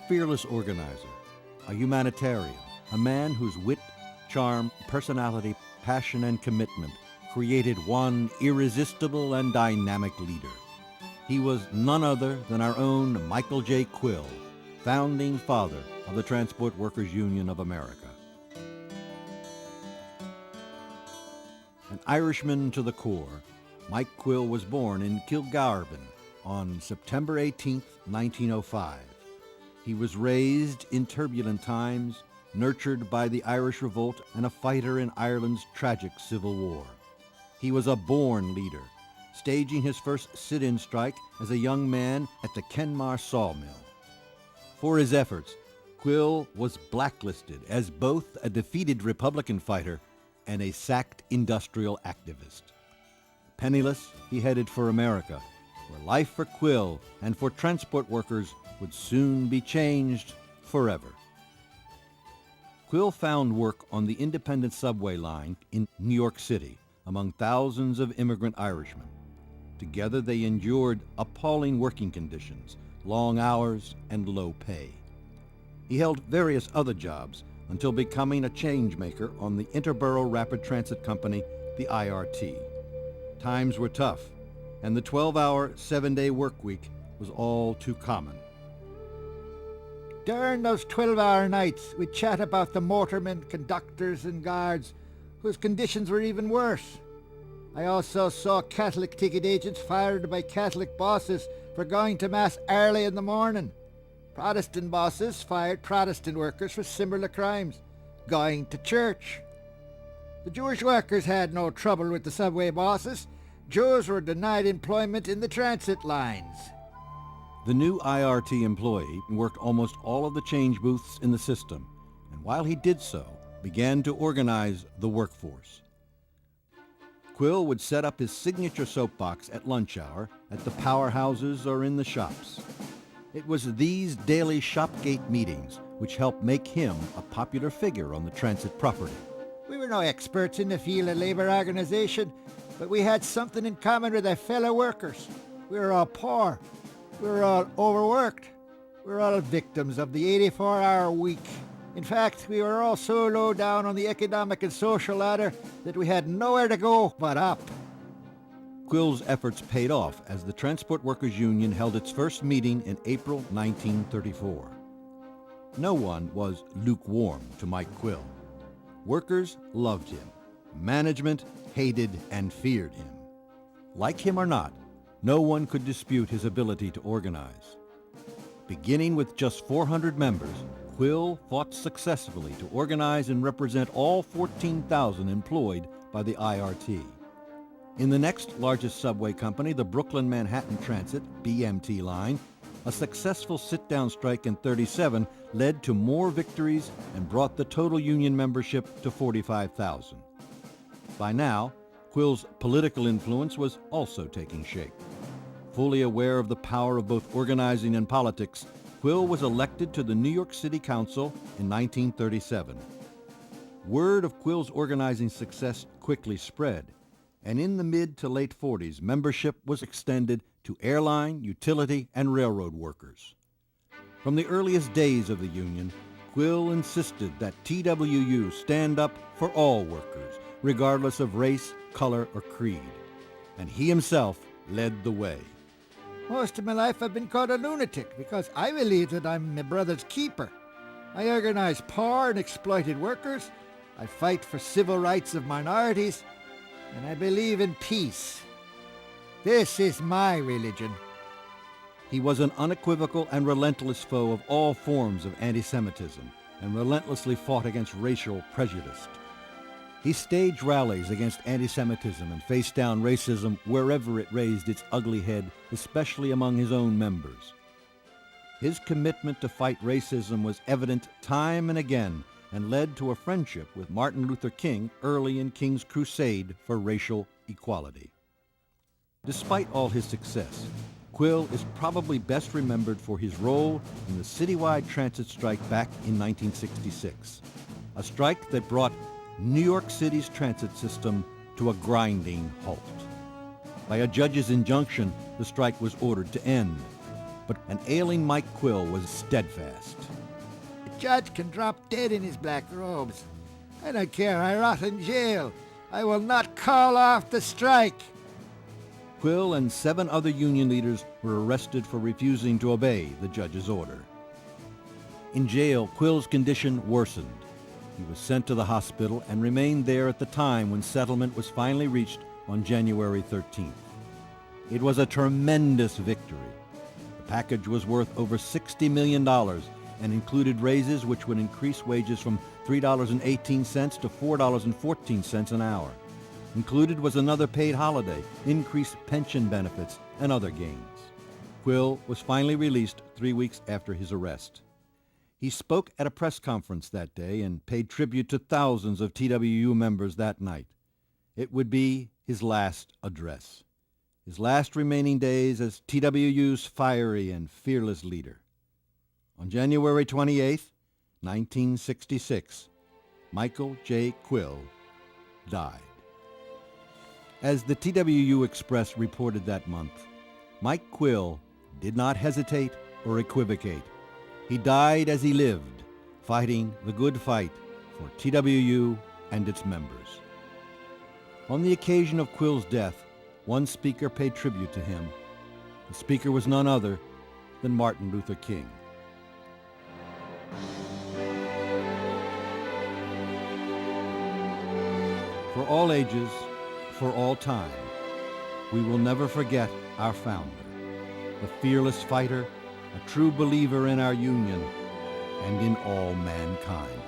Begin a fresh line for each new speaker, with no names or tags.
fearless organizer, a humanitarian, a man whose wit, charm, personality, passion, and commitment created one irresistible and dynamic leader. He was none other than our own Michael J. Quill, founding father of the Transport Workers Union of America. An Irishman to the core, Mike Quill was born in Kilgarvan on September 18, 1905. He was raised in turbulent times, nurtured by the Irish Revolt and a fighter in Ireland's tragic Civil War. He was a born leader, staging his first sit-in strike as a young man at the Kenmare sawmill. For his efforts, Quill was blacklisted as both a defeated Republican fighter and a sacked industrial activist. Penniless, he headed for America, where life for Quill and for transport workers would soon be changed forever. Quill found work on the independent subway line in New York City among thousands of immigrant Irishmen. Together they endured appalling working conditions, long hours, and low pay. He held various other jobs until becoming a change maker on the Interborough Rapid Transit Company, the IRT. Times were tough, and the 12-hour, 7-day work week was all too common.
During those 12-hour nights, we'd chat about the motormen, conductors, and guards, whose conditions were even worse. I also saw Catholic ticket agents fired by Catholic bosses for going to Mass early in the morning. Protestant bosses fired Protestant workers for similar crimes, going to church. The Jewish workers had no trouble with the subway bosses. Jews were denied employment in the transit lines.
The new IRT employee worked almost all of the change booths in the system, and while he did so, began to organize the workforce. Quill would set up his signature soapbox at lunch hour at the powerhouses or in the shops. It was these daily shopgate meetings which helped make him a popular figure on the transit property.
We were no experts in the field of labor organization, but we had something in common with our fellow workers. We were all poor. We were all overworked. We were all victims of the 84-hour week. In fact, we were all so low down on the economic and social ladder that we had nowhere to go but up.
Quill's efforts paid off as the Transport Workers Union held its first meeting in April 1934. No one was lukewarm to Mike Quill. Workers loved him. Management hated and feared him. Like him or not, no one could dispute his ability to organize. Beginning with just 400 members, Quill fought successfully to organize and represent all 14,000 employed by the IRT. In the next largest subway company, the Brooklyn Manhattan Transit, BMT line, a successful sit-down strike in '37 led to more victories and brought the total union membership to 45,000. By now, Quill's political influence was also taking shape. Fully aware of the power of both organizing and politics, Quill was elected to the New York City Council in 1937. Word of Quill's organizing success quickly spread, and in the mid to late 40s, membership was extended to airline, utility, and railroad workers. From the earliest days of the union, Quill insisted that TWU stand up for all workers, regardless of race, color, or creed, and he himself led the way.
Most of my life I've been called a lunatic because I believe that I'm my brother's keeper. I organize poor and exploited workers, I fight for civil rights of minorities, and I believe in peace. This is my religion.
He was an unequivocal and relentless foe of all forms of anti-Semitism and relentlessly fought against racial prejudice. He staged rallies against anti-Semitism and faced down racism wherever it raised its ugly head, especially among his own members. His commitment to fight racism was evident time and again and led to a friendship with Martin Luther King early in King's crusade for racial equality. Despite all his success, Quill is probably best remembered for his role in the citywide transit strike back in 1966, a strike that brought New York City's transit system to a grinding halt. By a judge's injunction, the strike was ordered to end. but an ailing Mike Quill was steadfast.
The judge can drop dead in his black robes. I don't care, I rot in jail. I will not call off the strike.
Quill and 7 other union leaders were arrested for refusing to obey the judge's order. In jail, Quill's condition worsened. He was sent to the hospital and remained there at the time when settlement was finally reached on January 13th. It was a tremendous victory. The package was worth over $60 million and included raises which would increase wages from $3.18 to $4.14 an hour. Included was another paid holiday, increased pension benefits, and other gains. Quill was finally released 3 weeks after his arrest. He spoke at a press conference that day and paid tribute to thousands of TWU members that night. It would be his last address, his last remaining days as TWU's fiery and fearless leader. On January 28, 1966, Michael J. Quill died. As the TWU Express reported that month, Mike Quill did not hesitate or equivocate. He died as he lived, fighting the good fight for TWU and its members. On the occasion of Quill's death, one speaker paid tribute to him. The speaker was none other than Martin Luther King. For all ages, for all time, we will never forget our founder, the fearless fighter, a true believer in our union and in all mankind.